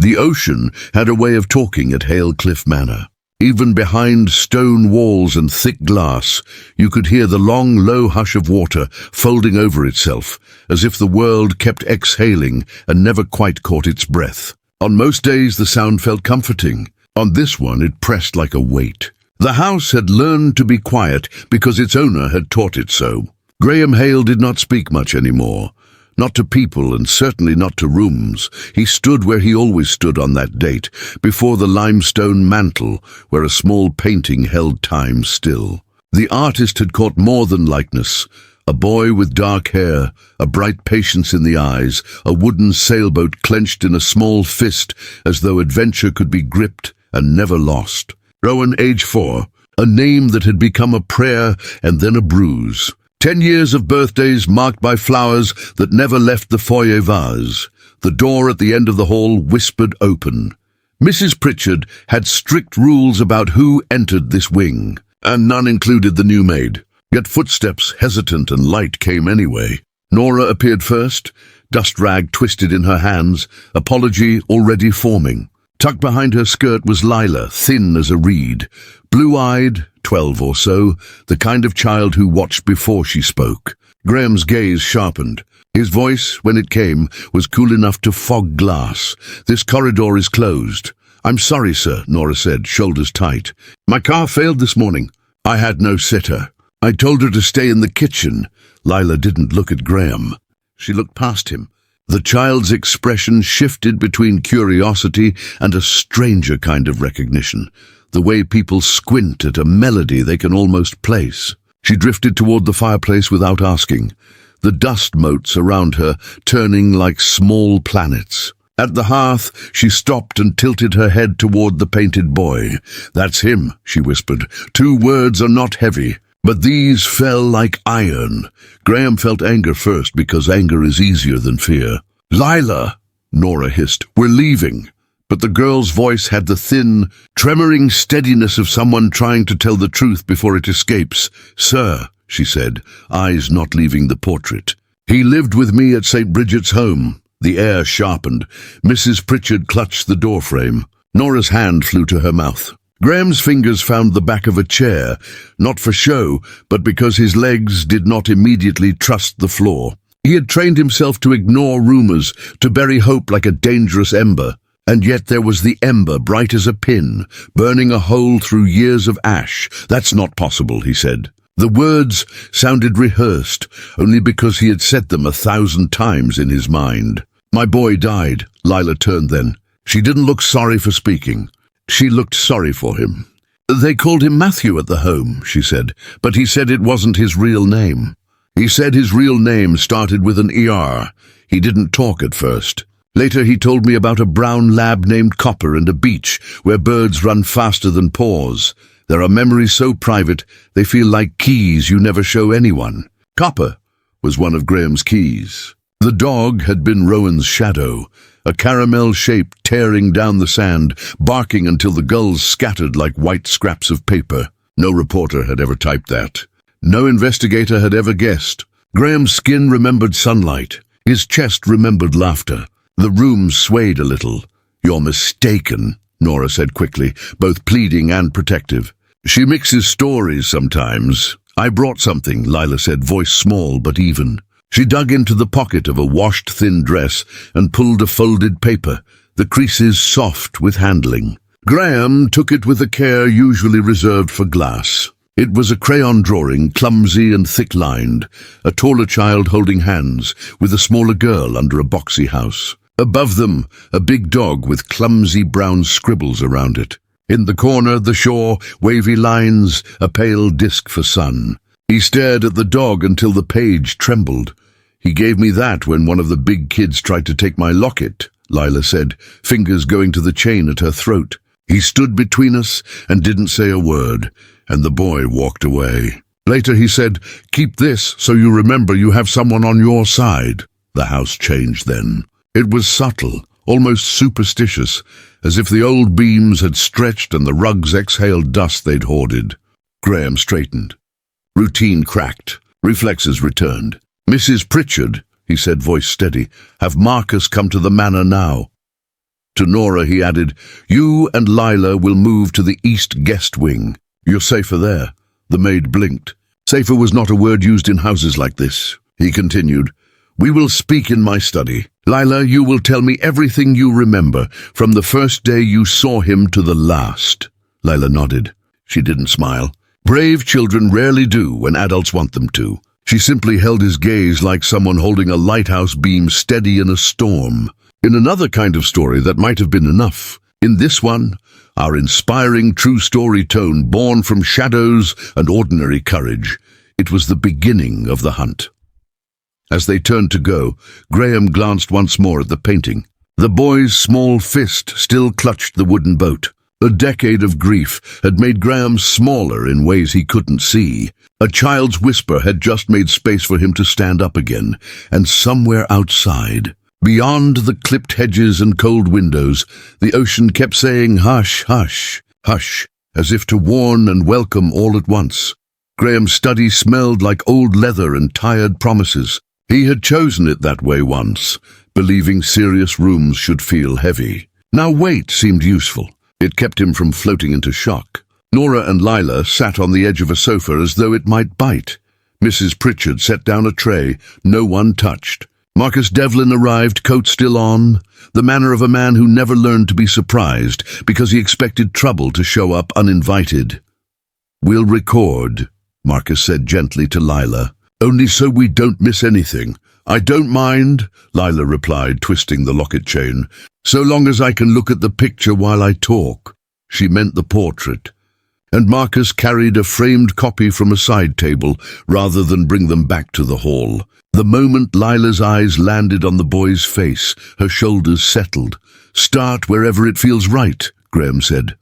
The ocean had a way of talking at Hale Cliff Manor. Even behind stone walls and thick glass, you could hear the long, low hush of water folding over itself, as if the world kept exhaling and never quite caught its breath. On most days the sound felt comforting. On this one it pressed like a weight. The house had learned to be quiet because its owner had taught it so. Graham Hale did not speak much anymore. Not to people, and certainly not to rooms. He stood where he always stood on that date, before the limestone mantel, where a small painting held time still. The artist had caught more than likeness. A boy with dark hair, a bright patience in the eyes, a wooden sailboat clenched in a small fist, as though adventure could be gripped and never lost. Rowan, age 4, a name that had become a prayer and then a bruise. 10 years of birthdays marked by flowers that never left the foyer vase. The door at the end of the hall whispered open. Mrs. Pritchard had strict rules about who entered this wing, and none included the new maid. Yet footsteps, hesitant and light, came anyway. Nora appeared first, dust rag twisted in her hands, apology already forming. Tucked behind her skirt was Lila, thin as a reed, blue-eyed, 12 or so, the kind of child who watched before she spoke. Graham's gaze sharpened. His voice, when it came, was cool enough to fog glass. "This corridor is closed." "I'm sorry, sir," Nora said, shoulders tight. "My car failed this morning. I had no sitter. I told her to stay in the kitchen." Lila didn't look at Graham. She looked past him. The child's expression shifted between curiosity and a stranger kind of recognition, the way people squint at a melody they can almost place. She drifted toward the fireplace without asking, the dust motes around her turning like small planets. At the hearth, she stopped and tilted her head toward the painted boy. "That's him," she whispered. 2 words are not heavy, but these fell like iron. Graham felt anger first, because anger is easier than fear. "Lila," Nora hissed, "we're leaving." But the girl's voice had the thin, tremoring steadiness of someone trying to tell the truth before it escapes. "Sir," she said, eyes not leaving the portrait. "He lived with me at St. Bridget's home." The air sharpened. Mrs. Pritchard clutched the doorframe. Nora's hand flew to her mouth. Graham's fingers found the back of a chair, not for show, but because his legs did not immediately trust the floor. He had trained himself to ignore rumors, to bury hope like a dangerous ember. And yet there was the ember, bright as a pin, burning a hole through years of ash. "That's not possible," he said. The words sounded rehearsed, only because he had said them 1,000 times in his mind. "My boy died," Lila turned then. She didn't look sorry for speaking. She looked sorry for him. "They called him Matthew at the home," she said, "but he said it wasn't his real name. He said his real name started with an ER. He didn't talk at first. Later he told me about a brown lab named Copper and a beach where birds run faster than paws. There are memories so private they feel like keys you never show anyone." Copper was one of Graham's keys. The dog had been Rowan's shadow, a caramel shape tearing down the sand, barking until the gulls scattered like white scraps of paper. No reporter had ever typed that. No investigator had ever guessed. Graham's skin remembered sunlight. His chest remembered laughter. The room swayed a little. "You're mistaken," Nora said quickly, both pleading and protective. "She mixes stories sometimes." "I brought something," Lila said, voice small but even. She dug into the pocket of a washed thin dress and pulled a folded paper, the creases soft with handling. Graham took it with a care usually reserved for glass. It was a crayon drawing, clumsy and thick-lined, a taller child holding hands, with a smaller girl under a boxy house. Above them, a big dog with clumsy brown scribbles around it. In the corner, the shore, wavy lines, a pale disk for sun. He stared at the dog until the page trembled. "He gave me that when one of the big kids tried to take my locket," Lila said, fingers going to the chain at her throat. "He stood between us and didn't say a word, and the boy walked away. Later he said, 'Keep this so you remember you have someone on your side.'" The house changed then. It was subtle, almost superstitious, as if the old beams had stretched and the rugs exhaled dust they'd hoarded. Graham straightened. Routine cracked. Reflexes returned. "Mrs. Pritchard," he said, voice steady, "have Marcus come to the manor now." To Nora he added, "You and Lila will move to the east guest wing. You're safer there." The maid blinked. "Safer was not a word used in houses like this," he continued. "We will speak in my study. Lila, you will tell me everything you remember, from the first day you saw him to the last." Lila nodded. She didn't smile. Brave children rarely do when adults want them to. She simply held his gaze like someone holding a lighthouse beam steady in a storm. In another kind of story that might have been enough. In this one, our inspiring true story tone born from shadows and ordinary courage, it was the beginning of the hunt. As they turned to go, Graham glanced once more at the painting. The boy's small fist still clutched the wooden boat. A decade of grief had made Graham smaller in ways he couldn't see. A child's whisper had just made space for him to stand up again, and somewhere outside, beyond the clipped hedges and cold windows, the ocean kept saying, "Hush, hush, hush," as if to warn and welcome all at once. Graham's study smelled like old leather and tired promises. He had chosen it that way once, believing serious rooms should feel heavy. Now weight seemed useful. It kept him from floating into shock. Nora and Lila sat on the edge of a sofa as though it might bite. Mrs. Pritchard set down a tray. No one touched. Marcus Devlin arrived, coat still on, the manner of a man who never learned to be surprised because he expected trouble to show up uninvited. "We'll record," Marcus said gently to Lila, "only so we don't miss anything." "I don't mind," Lila replied, twisting the locket chain, "so long as I can look at the picture while I talk." She meant the portrait. And Marcus carried a framed copy from a side table rather than bring them back to the hall. The moment Lila's eyes landed on the boy's face, her shoulders settled. "Start wherever it feels right," Graham said.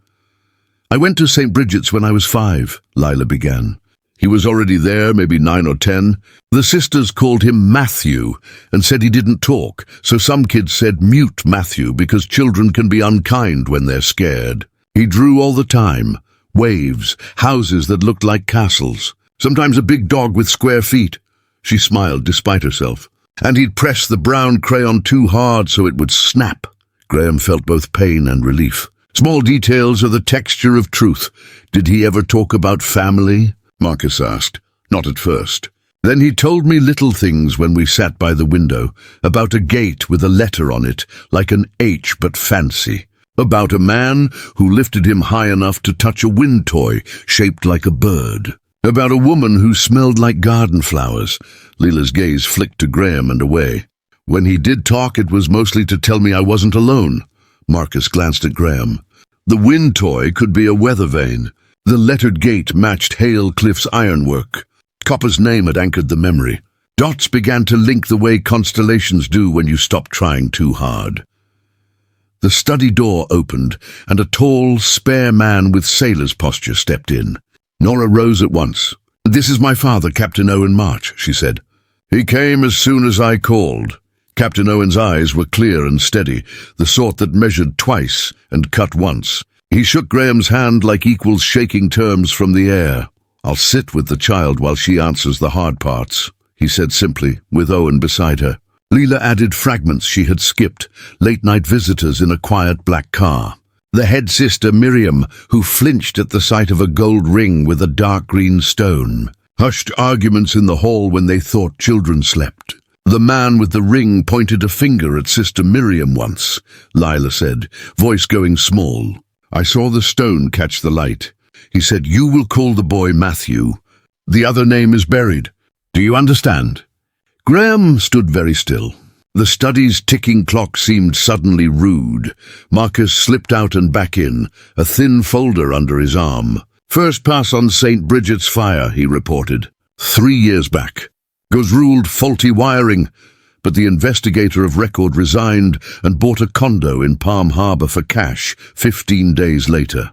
"I went to St. Bridget's when I was 5, Lila began. He was already there, maybe 9 or 10. The sisters called him Matthew and said he didn't talk, so some kids said mute Matthew because children can be unkind when they're scared. He drew all the time. Waves, houses that looked like castles, sometimes a big dog with square feet." She smiled despite herself. "And he'd press the brown crayon too hard so it would snap." Graham felt both pain and relief. "Small details are the texture of truth. Did he ever talk about family?" Marcus asked. "Not at first. Then he told me little things when we sat by the window, about a gate with a letter on it, like an H but fancy. About a man who lifted him high enough to touch a wind toy shaped like a bird. About a woman who smelled like garden flowers." Lila's gaze flicked to Graham and away. "When he did talk, it was mostly to tell me I wasn't alone." Marcus glanced at Graham. "The wind toy could be a weather vane. The lettered gate matched Hale Cliff's ironwork. Copper's name had anchored the memory. Dots began to link the way constellations do when you stop trying too hard." The study door opened, and a tall, spare man with sailor's posture stepped in. Nora rose at once. "This is my father, Captain Owen March," she said. "He came as soon as I called." Captain Owen's eyes were clear and steady, the sort that measured twice and cut once. He shook Graham's hand like equals shaking terms from the air. "I'll sit with the child while she answers the hard parts," he said simply, with Owen beside her. Lila added fragments she had skipped, late-night visitors in a quiet black car. The head sister Miriam, who flinched at the sight of a gold ring with a dark green stone. Hushed arguments in the hall when they thought children slept. The man with the ring pointed a finger at Sister Miriam once, Lila said, voice going small. "I saw the stone catch the light. He said, 'You will call the boy Matthew. The other name is buried. Do you understand?'" Graham stood very still. The study's ticking clock seemed suddenly rude. Marcus slipped out and back in, a thin folder under his arm. "First pass on St. Bridget's fire," he reported. 3 years back. Goes ruled faulty wiring, but the investigator of record resigned and bought a condo in Palm Harbor for cash 15 days later.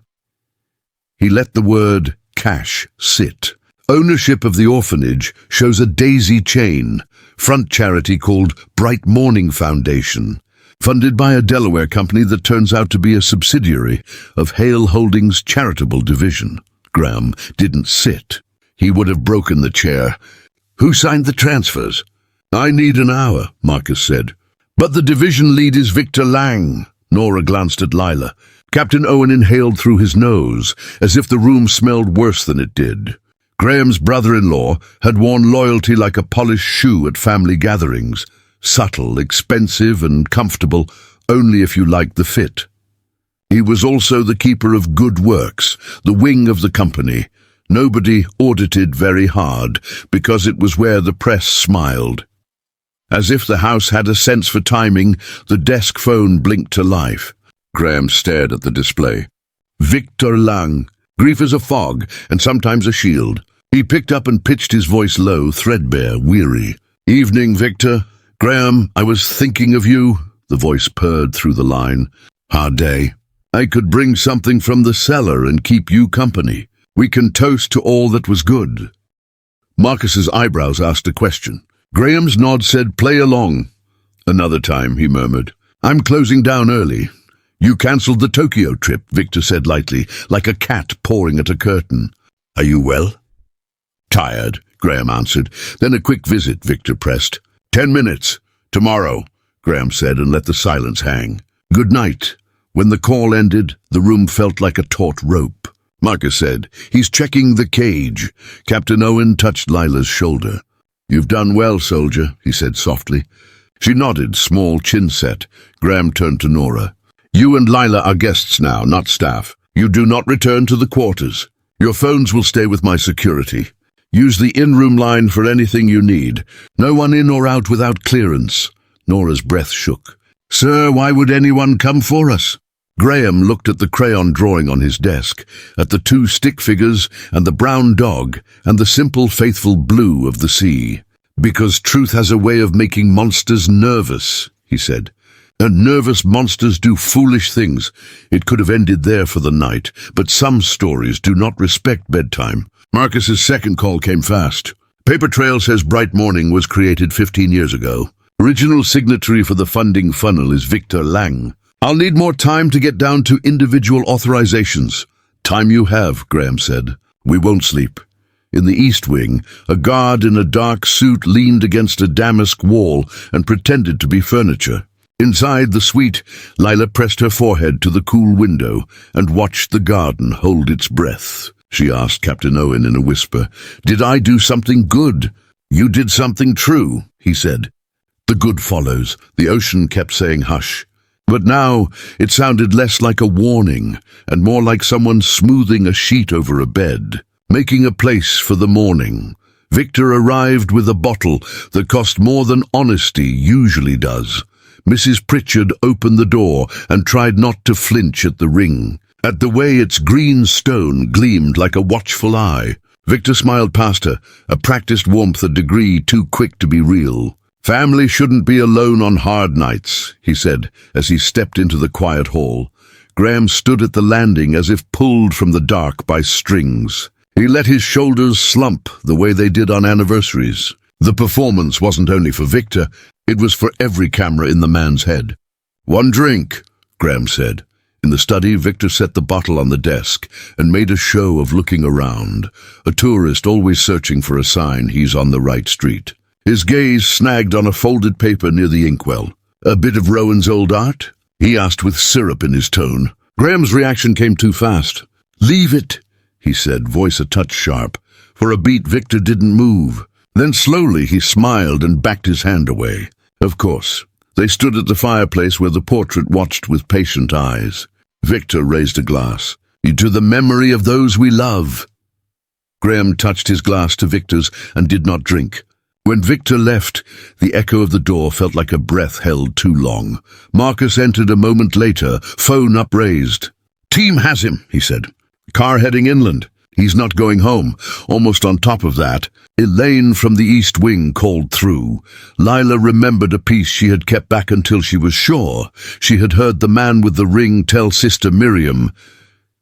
He let the word cash sit. Ownership of the orphanage shows a daisy chain, front charity called Bright Morning Foundation, funded by a Delaware company that turns out to be a subsidiary of Hale Holdings' charitable division. Graham didn't sit. He would have broken the chair. "Who signed the transfers?" "I need an hour," Marcus said. "But the division lead is Victor Lang," Nora glanced at Lila. Captain Owen inhaled through his nose, as if the room smelled worse than it did. Graham's brother-in-law had worn loyalty like a polished shoe at family gatherings. Subtle, expensive, and comfortable, only if you liked the fit. He was also the keeper of good works, the wing of the company. Nobody audited very hard, because it was where the press smiled. As if the house had a sense for timing, the desk phone blinked to life. Graham stared at the display. Victor Lang. Grief is a fog, and sometimes a shield. He picked up and pitched his voice low, threadbare, weary. Evening, Victor. Graham, I was thinking of you. The voice purred through the line. Hard day. I could bring something from the cellar and keep you company. We can toast to all that was good. Marcus's eyebrows asked a question. Graham's nod said, play along. Another time, he murmured. I'm closing down early. You cancelled the Tokyo trip, Victor said lightly, like a cat pawing at a curtain. Are you well? Tired, Graham answered. Then a quick visit, Victor pressed. 10 minutes. Tomorrow, Graham said and let the silence hang. Good night. When the call ended, the room felt like a taut rope. Marcus said, he's checking the cage. Captain Owen touched Lila's shoulder. You've done well, soldier, he said softly. She nodded, small chin set. Graham turned to Nora. You and Lila are guests now, not staff. You do not return to the quarters. Your phones will stay with my security. Use the in-room line for anything you need. No one in or out without clearance. Nora's breath shook. Sir, why would anyone come for us? Graham looked at the crayon drawing on his desk, at the 2 stick figures and the brown dog and the simple, faithful blue of the sea. Because truth has a way of making monsters nervous, he said. And nervous monsters do foolish things. It could have ended there for the night, but some stories do not respect bedtime. Marcus's second call came fast. Paper trail says Bright Morning was created 15 years ago. Original signatory for the funding funnel is Victor Lang. I'll need more time to get down to individual authorizations. Time you have, Graham said. We won't sleep. In the East Wing, a guard in a dark suit leaned against a damask wall and pretended to be furniture. Inside the suite, Lila pressed her forehead to the cool window and watched the garden hold its breath. She asked Captain Owen in a whisper, Did I do something good? You did something true, he said. The good follows. The ocean kept saying hush. But now it sounded less like a warning and more like someone smoothing a sheet over a bed, making a place for the morning. Victor arrived with a bottle that cost more than honesty usually does. Mrs. Pritchard opened the door and tried not to flinch at the ring, at the way its green stone gleamed like a watchful eye. Victor smiled past her, a practiced warmth a degree too quick to be real. Family shouldn't be alone on hard nights, he said, as he stepped into the quiet hall. Graham stood at the landing as if pulled from the dark by strings. He let his shoulders slump the way they did on anniversaries. The performance wasn't only for Victor, it was for every camera in the man's head. One drink, Graham said. In the study, Victor set the bottle on the desk and made a show of looking around, a tourist always searching for a sign he's on the right street. His gaze snagged on a folded paper near the inkwell. A bit of Rowan's old art? He asked with syrup in his tone. Graham's reaction came too fast. Leave it, he said, voice a touch sharp. For a beat, Victor didn't move. Then slowly he smiled and backed his hand away. Of course. They stood at the fireplace where the portrait watched with patient eyes. Victor raised a glass. To the memory of those we love. Graham touched his glass to Victor's and did not drink. When Victor left, the echo of the door felt like a breath held too long. Marcus entered a moment later, phone upraised. Team has him, he said. Car heading inland. He's not going home. Almost on top of that, Elaine from the East Wing called through. Lila remembered a piece she had kept back until she was sure. She had heard the man with the ring tell Sister Miriam,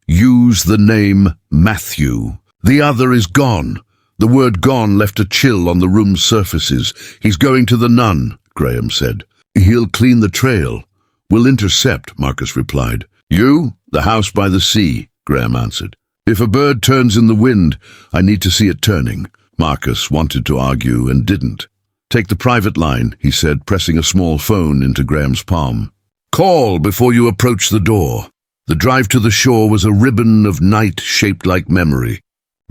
use the name Matthew. The other is gone. The word gone left a chill on the room's surfaces. He's going to the nun, Graham said. He'll clean the trail. We'll intercept, Marcus replied. You? The house by the sea, Graham answered. If a bird turns in the wind, I need to see it turning. Marcus wanted to argue and didn't. Take the private line, he said, pressing a small phone into Graham's palm. Call before you approach the door. The drive to the shore was a ribbon of night shaped like memory.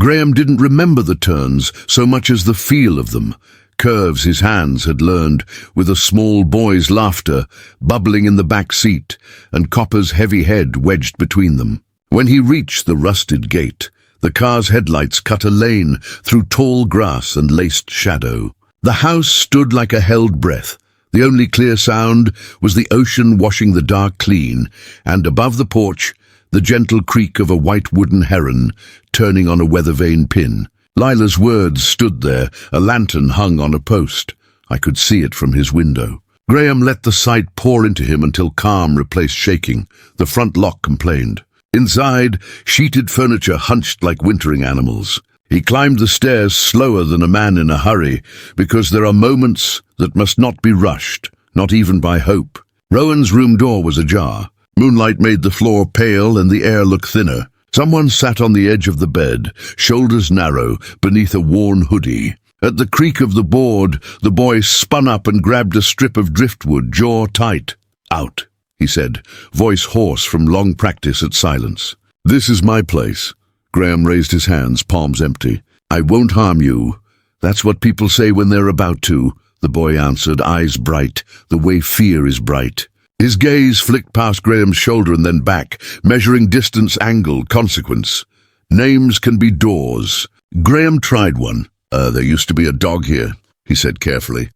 Graham didn't remember the turns so much as the feel of them, curves his hands had learned, with a small boy's laughter bubbling in the back seat and Copper's heavy head wedged between them. When he reached the rusted gate, the car's headlights cut a lane through tall grass and laced shadow. The house stood like a held breath. The only clear sound was the ocean washing the dark clean, and above the porch, the gentle creak of a white wooden heron turning on a weather-vane pin. Lila's words stood there, a lantern hung on a post. I could see it from his window. Graham let the sight pour into him until calm replaced shaking. The front lock complained. Inside, sheeted furniture hunched like wintering animals. He climbed the stairs slower than a man in a hurry, because there are moments that must not be rushed, not even by hope. Rowan's room door was ajar. Moonlight made the floor pale and the air look thinner. Someone sat on the edge of the bed, shoulders narrow, beneath a worn hoodie. At the creak of the board, the boy spun up and grabbed a strip of driftwood, jaw tight. "Out," he said, voice hoarse from long practice at silence. "This is my place." Graham raised his hands, palms empty. "I won't harm you." "That's what people say when they're about to," the boy answered, eyes bright, the way fear is bright. His gaze flicked past Graham's shoulder and then back, measuring distance, angle, consequence. Names can be doors. Graham tried one. There used to be a dog here," he said carefully.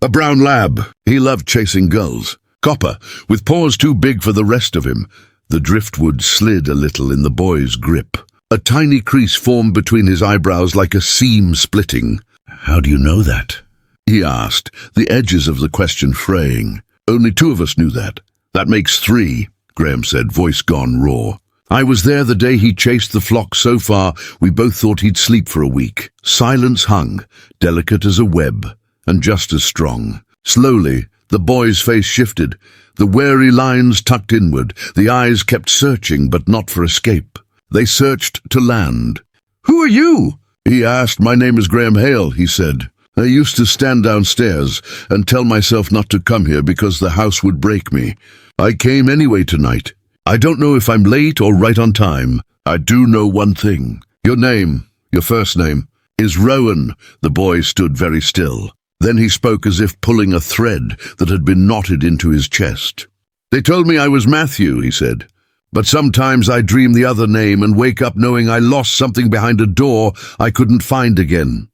"A brown lab. He loved chasing gulls. Copper, with paws too big for the rest of him." The driftwood slid a little in the boy's grip. A tiny crease formed between his eyebrows like a seam splitting. "How do you know that?" he asked, the edges of the question fraying. "Only two of us knew that." "That makes three," Graham said, voice gone raw. "I was there the day he chased the flock so far we both thought he'd sleep for a week." Silence hung, delicate as a web, and just as strong. Slowly, the boy's face shifted. The wary lines tucked inward. The eyes kept searching, but not for escape. They searched to land. "Who are you?" he asked. "My name is Graham Hale," he said. "I used to stand downstairs and tell myself not to come here because the house would break me. I came anyway tonight. I don't know if I'm late or right on time. I do know one thing. Your name, your first name, is Rowan." The boy stood very still. Then he spoke as if pulling a thread that had been knotted into his chest. "They told me I was Matthew," he said. "But sometimes I dream the other name and wake up knowing I lost something behind a door I couldn't find again."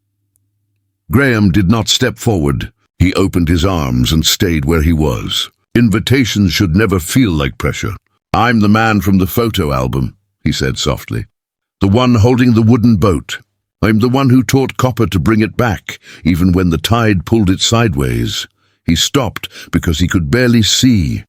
Graham did not step forward. He opened his arms and stayed where he was. Invitations should never feel like pressure. "I'm the man from the photo album," he said softly. "The one holding the wooden boat. I'm the one who taught Copper to bring it back, even when the tide pulled it sideways." He stopped because he could barely see.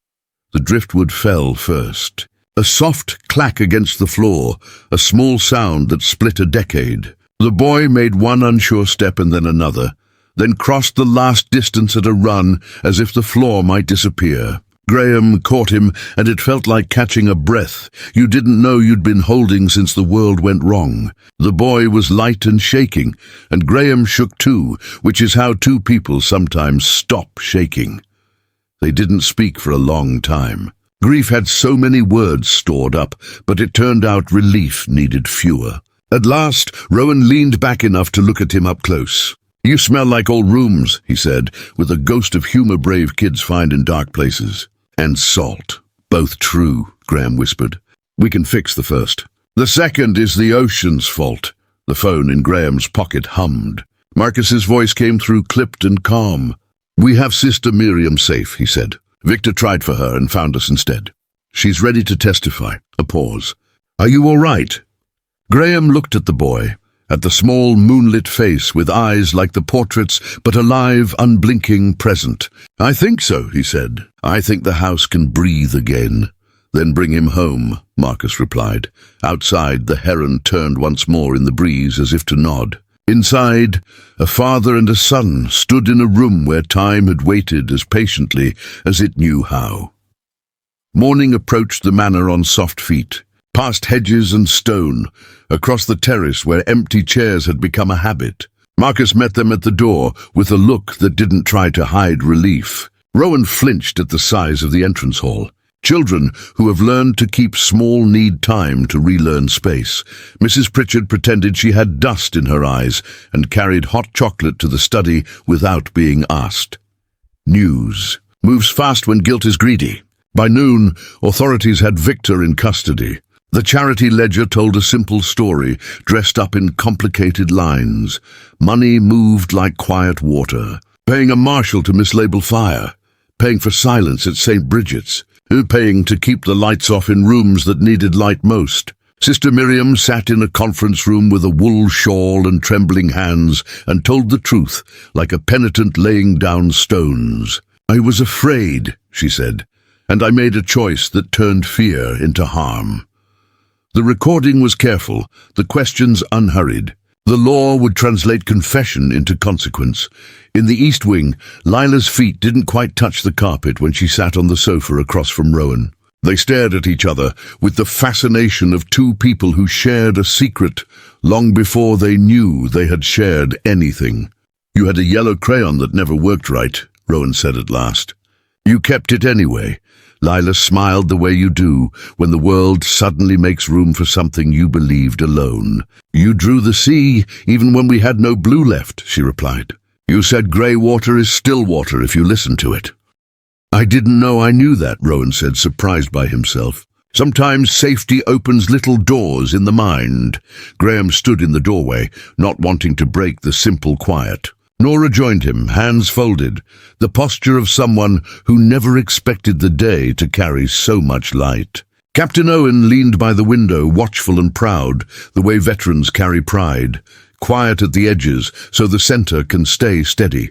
The driftwood fell first. A soft clack against the floor, a small sound that split a decade. The boy made one unsure step and then another, then crossed the last distance at a run as if the floor might disappear. Graham caught him, and it felt like catching a breath you didn't know you'd been holding since the world went wrong. The boy was light and shaking, and Graham shook too, which is how two people sometimes stop shaking. They didn't speak for a long time. Grief had so many words stored up, but it turned out relief needed fewer. At last, Rowan leaned back enough to look at him up close. "You smell like old rooms," he said, with a ghost of humor brave kids find in dark places. "And salt." "Both true," Graham whispered. "We can fix the first. The second is the ocean's fault." The phone in Graham's pocket hummed. Marcus's voice came through, clipped and calm. "We have Sister Miriam safe," he said. "Victor tried for her and found us instead. She's ready to testify." A pause. "Are you all right?" Graham looked at the boy, at the small moonlit face with eyes like the portraits, but alive, unblinking, present. "I think so," he said. "I think the house can breathe again." "Then bring him home," Marcus replied. Outside, the heron turned once more in the breeze as if to nod. Inside, a father and a son stood in a room where time had waited as patiently as it knew how. Morning approached the manor on soft feet. Past hedges and stone, across the terrace where empty chairs had become a habit. Marcus met them at the door with a look that didn't try to hide relief. Rowan flinched at the size of the entrance hall. Children who have learned to keep small need time to relearn space. Mrs. Pritchard pretended she had dust in her eyes and carried hot chocolate to the study without being asked. News moves fast when guilt is greedy. By noon, authorities had Victor in custody. The charity ledger told a simple story, dressed up in complicated lines. Money moved like quiet water. Paying a marshal to mislabel fire. Paying for silence at St. Bridget's. Paying to keep the lights off in rooms that needed light most. Sister Miriam sat in a conference room with a wool shawl and trembling hands and told the truth, like a penitent laying down stones. "I was afraid," she said, "and I made a choice that turned fear into harm." The recording was careful, the questions unhurried. The law would translate confession into consequence. In the East Wing, Lila's feet didn't quite touch the carpet when she sat on the sofa across from Rowan. They stared at each other with the fascination of two people who shared a secret long before they knew they had shared anything. "You had a yellow crayon that never worked right," Rowan said at last. "You kept it anyway." Lila smiled the way you do when the world suddenly makes room for something you believed alone. "You drew the sea even when we had no blue left," she replied. "You said grey water is still water if you listen to it." "I didn't know I knew that," Rowan said, surprised by himself. "Sometimes safety opens little doors in the mind." Graham stood in the doorway, not wanting to break the simple quiet. Nora joined him, hands folded, the posture of someone who never expected the day to carry so much light. Captain Owen leaned by the window, watchful and proud, the way veterans carry pride, quiet at the edges so the center can stay steady.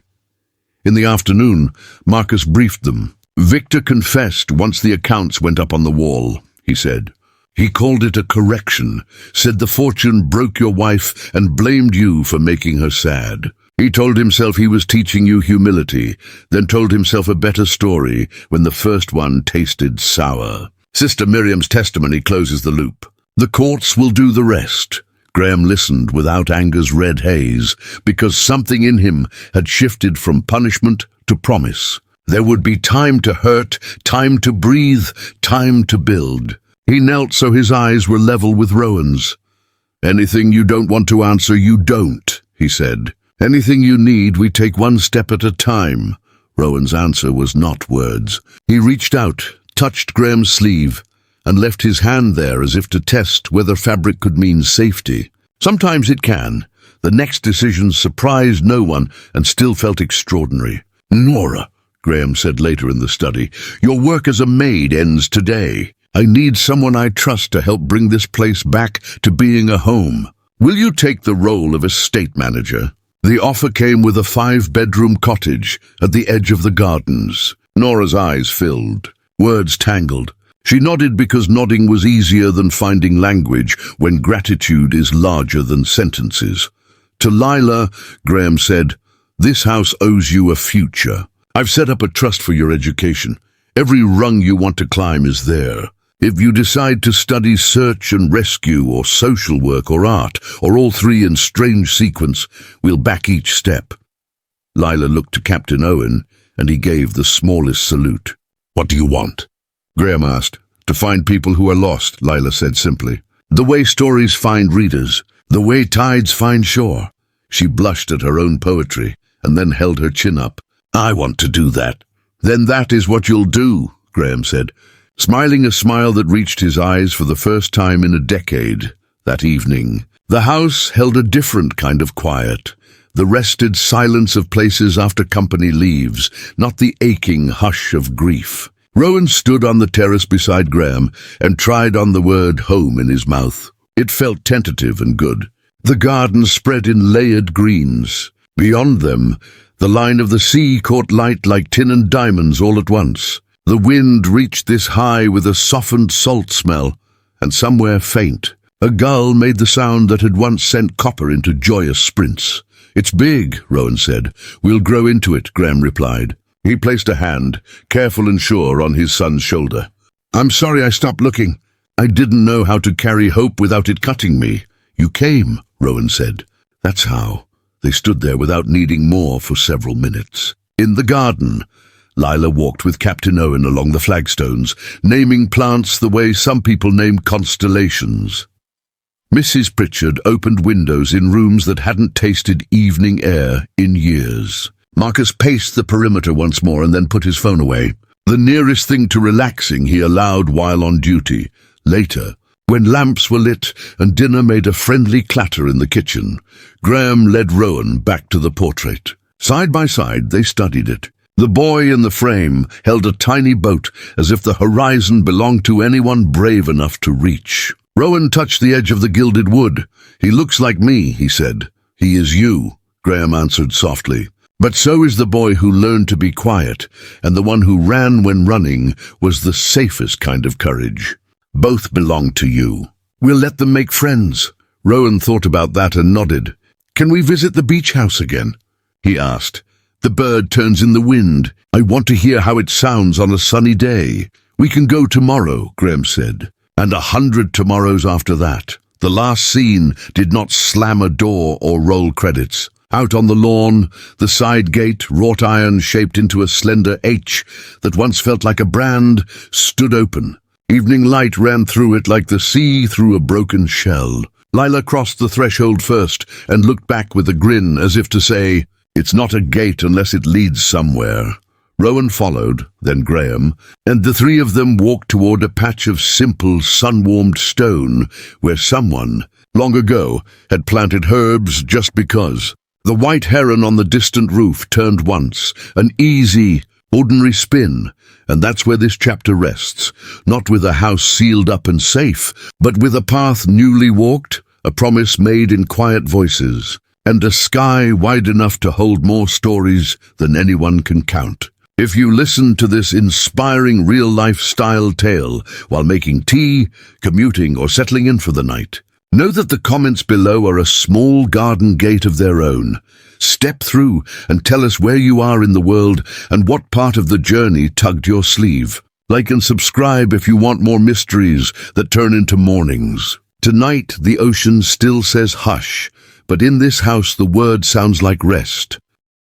In the afternoon, Marcus briefed them. "Victor confessed once the accounts went up on the wall," he said. "He called it a correction, said the fortune broke your wife and blamed you for making her sad. He told himself he was teaching you humility, then told himself a better story when the first one tasted sour. Sister Miriam's testimony closes the loop. The courts will do the rest." Graham listened without anger's red haze, because something in him had shifted from punishment to promise. There would be time to hurt, time to breathe, time to build. He knelt so his eyes were level with Rowan's. "Anything you don't want to answer, you don't," he said. "Anything you need, we take one step at a time." Rowan's answer was not words. He reached out, touched Graham's sleeve, and left his hand there as if to test whether fabric could mean safety. Sometimes it can. The next decision surprised no one and still felt extraordinary. "Nora," Graham said later in the study, "your work as a maid ends today. I need someone I trust to help bring this place back to being a home. Will you take the role of estate manager?" The offer came with a 5-bedroom cottage at the edge of the gardens. Nora's eyes filled, words tangled. She nodded because nodding was easier than finding language when gratitude is larger than sentences. To Lila, Graham said, "This house owes you a future. I've set up a trust for your education. Every rung you want to climb is there. If you decide to study search and rescue or social work or art, or all three in strange sequence, we'll back each step." Lila looked to Captain Owen, and he gave the smallest salute. "What do you want?" Graham asked. "To find people who are lost," Lila said simply. "The way stories find readers, the way tides find shore." She blushed at her own poetry, and then held her chin up. "I want to do that." "Then that is what you'll do," Graham said, smiling a smile that reached his eyes for the first time in a decade. That evening, the house held a different kind of quiet, the rested silence of places after company leaves, not the aching hush of grief. Rowan stood on the terrace beside Graham and tried on the word home in his mouth. It felt tentative and good. The garden spread in layered greens. Beyond them, the line of the sea caught light like tin and diamonds all at once. The wind reached this high with a softened salt smell, and somewhere faint, a gull made the sound that had once sent copper into joyous sprints. "It's big," Rowan said. "We'll grow into it," Graham replied. He placed a hand, careful and sure, on his son's shoulder. "I'm sorry I stopped looking. I didn't know how to carry hope without it cutting me." "You came," Rowan said. That's how. They stood there without needing more for several minutes. In the garden, Lila walked with Captain Owen along the flagstones, naming plants the way some people name constellations. Mrs. Pritchard opened windows in rooms that hadn't tasted evening air in years. Marcus paced the perimeter once more and then put his phone away. The nearest thing to relaxing he allowed while on duty. Later, when lamps were lit and dinner made a friendly clatter in the kitchen, Graham led Rowan back to the portrait. Side by side, they studied it. The boy in the frame held a tiny boat as if the horizon belonged to anyone brave enough to reach. Rowan touched the edge of the gilded wood. "He looks like me," he said. "He is you," Graham answered softly. "But so is the boy who learned to be quiet, and the one who ran when running was the safest kind of courage. Both belong to you. We'll let them make friends." Rowan thought about that and nodded. "Can we visit the beach house again?" he asked. "The bird turns in the wind. I want to hear how it sounds on a sunny day." "We can go tomorrow," Graham said, "and 100 tomorrows after that." The last scene did not slam a door or roll credits. Out on the lawn, the side gate, wrought iron shaped into a slender H that once felt like a brand, stood open. Evening light ran through it like the sea through a broken shell. Lila crossed the threshold first and looked back with a grin as if to say, "It's not a gate unless it leads somewhere." Rowan followed, then Graham, and the three of them walked toward a patch of simple, sun-warmed stone where someone, long ago, had planted herbs just because. The white heron on the distant roof turned once, an easy, ordinary spin, and that's where this chapter rests, not with a house sealed up and safe, but with a path newly walked, a promise made in quiet voices, and a sky wide enough to hold more stories than anyone can count. If you listen to this inspiring real-life style tale while making tea, commuting, or settling in for the night, know that the comments below are a small garden gate of their own. Step through and tell us where you are in the world and what part of the journey tugged your sleeve. Like and subscribe if you want more mysteries that turn into mornings. Tonight the ocean still says hush, but in this house the word sounds like rest.